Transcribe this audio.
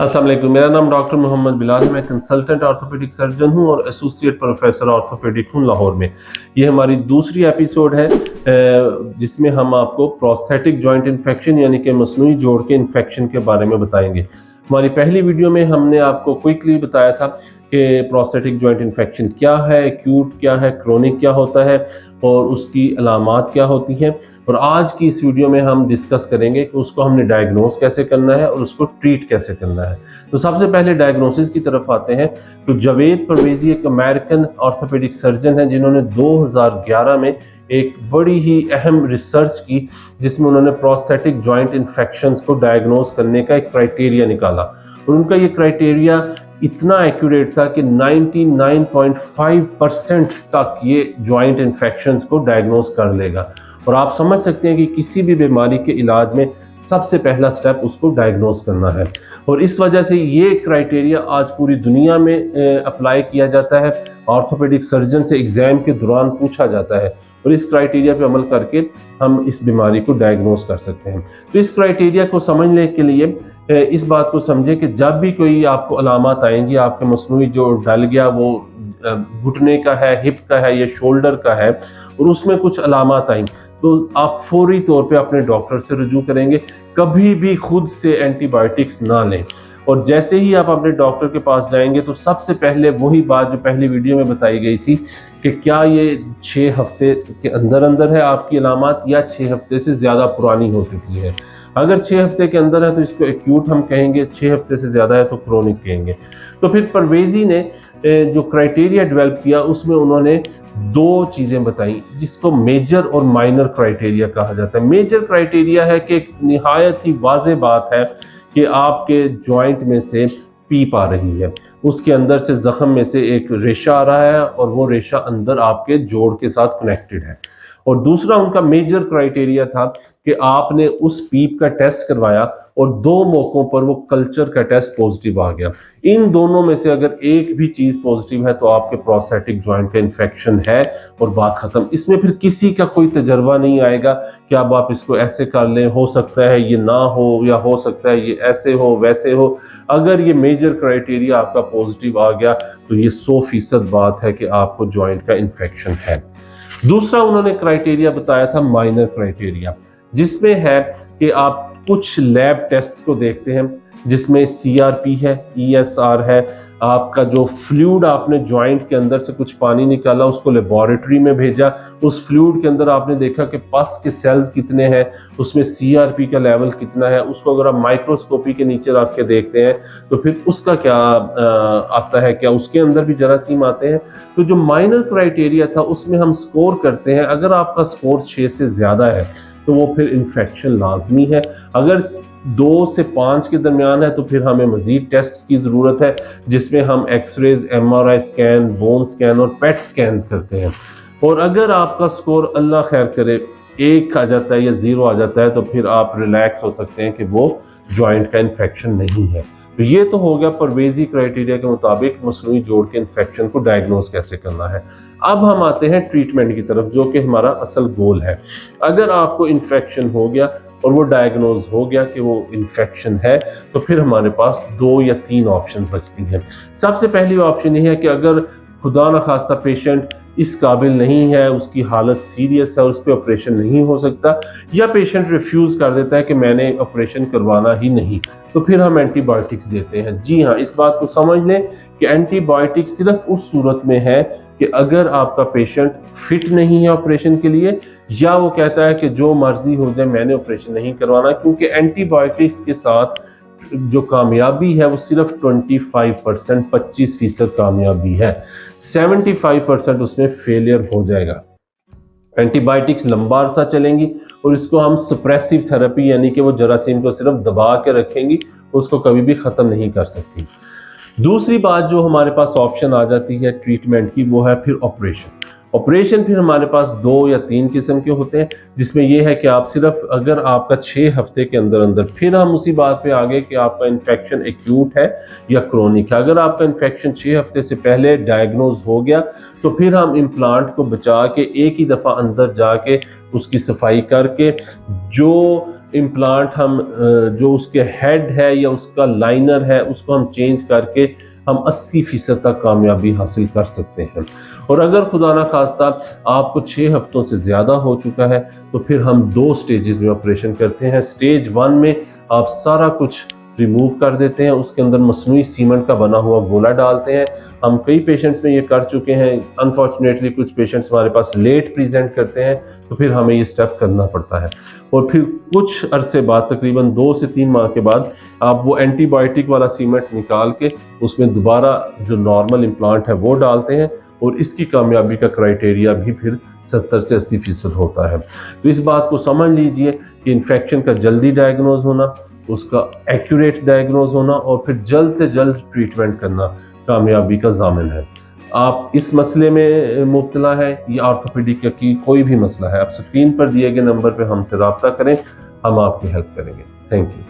अस्सलाम वालेकुम। मेरा नाम डॉक्टर मोहम्मद बिलाल है। मैं कंसल्टेंट ऑर्थोपेडिक सर्जन हूं और एसोसिएट प्रोफेसर ऑर्थोपेडिक हूं लाहौर में। ये हमारी दूसरी एपिसोड है जिसमें हम आपको प्रोस्थेटिक जॉइंट इन्फेक्शन यानी कि मसनूई जोड़ के इन्फेक्शन के बारे में बताएंगे। हमारी पहली वीडियो में हमने आपको क्विकली बताया था कि प्रोस्थेटिक जॉइंट इन्फेक्शन क्या है, एक्यूट क्या है, क्रोनिक क्या होता है और उसकी अलामात क्या होती हैं। और आज की इस वीडियो में हम डिस्कस करेंगे कि उसको हमने डायग्नोस कैसे करना है और उसको ट्रीट कैसे करना है। तो सबसे पहले डायग्नोसिस की तरफ आते हैं। तो जावेद परवेजी एक अमेरिकन ऑर्थोपेडिक सर्जन है जिन्होंने 2011 में एक बड़ी ही अहम रिसर्च की जिसमें उन्होंने प्रोस्थेटिक जॉइंट इन्फेक्शंस को डायग्नोस करने का एक क्राइटेरिया निकाला और उनका ये क्राइटेरिया इतना एक्यूरेट था कि 99.5% तक ये जॉइंट इन्फेक्शंस को डायग्नोस कर लेगा। और आप समझ सकते हैं कि किसी भी बीमारी के इलाज में सबसे पहला स्टेप उसको डायग्नोस करना है और इस वजह से ये क्राइटेरिया आज पूरी दुनिया में अप्लाई किया जाता है। ऑर्थोपेडिक सर्जन से एग्जाम के दौरान पूछा जाता है और इस क्राइटेरिया पे अमल करके हम इस बीमारी को डायग्नोस कर सकते हैं। तो इस क्राइटेरिया को समझने के लिए इस बात को समझे कि जब भी कोई आपको अलामत आएंगी, आपके मसनूई जो डल गया वो घुटने का है, हिप का है या शोल्डर का है और उसमें कुछ अलामत आई, तो आप फौरी तौर पे अपने डॉक्टर से रुजू करेंगे। कभी भी खुद से एंटीबायोटिक्स ना लें और जैसे ही आप अपने डॉक्टर के पास जाएंगे तो सबसे पहले वही बात जो पहली वीडियो में बताई गई थी कि क्या ये 6 हफ्ते के अंदर अंदर है आपकी अलामत या 6 हफ्ते से ज़्यादा पुरानी हो चुकी है। अगर 6 हफ्ते के अंदर है तो इसको एक्यूट हम कहेंगे, 6 हफ्ते से ज़्यादा है तो क्रोनिक कहेंगे। तो फिर परवेजी ने जो क्राइटेरिया डेवलप किया उसमें उन्होंने 2 चीज़ें बताई जिसको मेजर और माइनर क्राइटेरिया कहा जाता है। मेजर क्राइटेरिया है कि एक निहायत ही वाज़ेह बात है कि आपके जॉइंट में से पीप आ रही है, उसके अंदर से जख्म में से एक रेशा आ रहा है और वो रेशा अंदर आपके जोड़ के साथ कनेक्टेड है। और दूसरा उनका मेजर क्राइटेरिया था कि आपने उस पीप का टेस्ट करवाया और 2 मौकों पर वो कल्चर का टेस्ट पॉजिटिव आ गया। इन दोनों में से अगर एक भी चीज पॉजिटिव है तो आपके प्रोस्थेटिक जॉइंट का इन्फेक्शन है और बात खत्म। इसमें फिर किसी का कोई तजर्बा नहीं आएगा कि अब आप इसको ऐसे कर लें, हो सकता है ये ना हो या हो सकता है ये ऐसे हो वैसे हो। अगर ये मेजर क्राइटेरिया आपका पॉजिटिव आ गया तो ये 100% बात है कि आपको जॉइंट का इन्फेक्शन है। दूसरा उन्होंने क्राइटेरिया बताया था माइनर क्राइटेरिया, जिसमें है कि आप कुछ लैब टेस्ट्स को देखते हैं जिसमें CRP है, ESR है, आपका जो फ्लूइड आपने जॉइंट के अंदर से कुछ पानी निकाला उसको लेबोरेटरी में भेजा, उस फ्लूइड के अंदर आपने देखा कि पस के सेल्स कितने हैं, उसमें CRP का लेवल कितना है, उसको अगर आप माइक्रोस्कोपी के नीचे रख के देखते हैं तो फिर उसका क्या आता है, क्या उसके अंदर भी जरासीम आते हैं। तो जो माइनर क्राइटेरिया था उसमें हम स्कोर करते हैं, अगर आपका स्कोर 6 से ज़्यादा है तो वो फिर इन्फेक्शन लाजमी है। अगर 2 से 5 के दरमियान है तो फिर हमें मजीद टेस्ट की ज़रूरत है जिसमें हम एक्सरेज, MRI स्कैन, बोन स्कैन और पेट स्कैन करते हैं। और अगर आपका स्कोर अल्लाह खैर करे 1 आ जाता है या 0 आ जाता है तो फिर आप रिलैक्स हो सकते हैं कि वो जॉइंट का इन्फेक्शन नहीं है। तो ये तो हो गया परवेजी क्राइटेरिया के मुताबिक मसनूई जोड़ के इन्फेक्शन को डायग्नोस कैसे करना है। अब हम आते हैं ट्रीटमेंट की तरफ जो कि हमारा असल गोल है। अगर आपको इन्फेक्शन हो गया और वो डायग्नोज हो गया कि वो इन्फेक्शन है तो फिर हमारे पास 2 या 3 ऑप्शन बचती हैं। सबसे पहली ऑप्शन ये है कि अगर खुदा न खास्ता पेशेंट इस काबिल नहीं है, उसकी हालत सीरियस है, उस पर ऑपरेशन नहीं हो सकता या पेशेंट रिफ्यूज कर देता है कि मैंने ऑपरेशन करवाना ही नहीं, तो फिर हम एंटीबायोटिक्स देते हैं। जी हाँ, इस बात को समझ लें कि एंटीबायोटिक्स सिर्फ उस सूरत में है कि अगर आपका पेशेंट फिट नहीं है ऑपरेशन के लिए या वो कहता है कि जो मर्जी हो जाए मैंने ऑपरेशन नहीं करवाना, क्योंकि एंटीबायोटिक्स के साथ जो कामयाबी है वो सिर्फ 25%, 25% कामयाबी है, 75% उसमें फेलियर हो जाएगा। एंटीबायोटिक्स लंबा अरसा चलेंगी और इसको हम सप्रेसिव थेरेपी यानी कि वो जरासीम को सिर्फ दबा के रखेंगी, उसको कभी भी ख़त्म नहीं कर सकती। दूसरी बात जो हमारे पास ऑप्शन आ जाती है ट्रीटमेंट की वो है फिर ऑपरेशन। ऑपरेशन फिर हमारे पास 2 या 3 किस्म के होते हैं, जिसमें यह है कि आप सिर्फ अगर आपका 6 हफ्ते के अंदर अंदर, फिर हम उसी बात पे आ गए कि आपका इन्फेक्शन एक्यूट है या क्रोनिक है। अगर आपका इन्फेक्शन 6 हफ्ते से पहले डायग्नोज हो गया तो फिर हम इम्प्लांट को बचा के एक ही दफ़ा अंदर जाके उसकी सफाई करके जो इम्प्लांट हम जो उसके हेड है या उसका लाइनर है उसको हम चेंज करके हम 80% तक कामयाबी हासिल कर सकते हैं। और अगर खुदा ना खास्ता आपको 6 हफ्तों से ज़्यादा हो चुका है तो फिर हम 2 स्टेजेस में ऑपरेशन करते हैं। स्टेज 1 में आप सारा कुछ रिमूव कर देते हैं, उसके अंदर मसनूई सीमेंट का बना हुआ गोला डालते हैं। हम कई पेशेंट्स में ये कर चुके हैं, अनफॉर्चुनेटली कुछ पेशेंट्स हमारे पास लेट प्रेजेंट करते हैं तो फिर हमें ये स्टेप करना पड़ता है। और फिर कुछ अरसे बाद, तकरीबन 2 से 3 माह के बाद, आप वो एंटीबायोटिक वाला सीमेंट निकाल के उसमें दोबारा जो नॉर्मल इम्प्लांट है वो डालते हैं और इसकी कामयाबी का क्राइटेरिया भी फिर 70 से 80% होता है। तो इस बात को समझ लीजिए कि इन्फेक्शन का जल्दी डायग्नोज होना, उसका एक्यूरेट डायग्नोज होना और फिर जल्द से जल्द ट्रीटमेंट करना कामयाबी का ज़ामिन है। आप इस मसले में मुब्तला है या ऑर्थोपेडिक की कोई भी मसला है, आप स्क्रीन पर दिए गए नंबर पर हमसे रब्ता करें, हम आपकी हेल्प करेंगे। Thank you.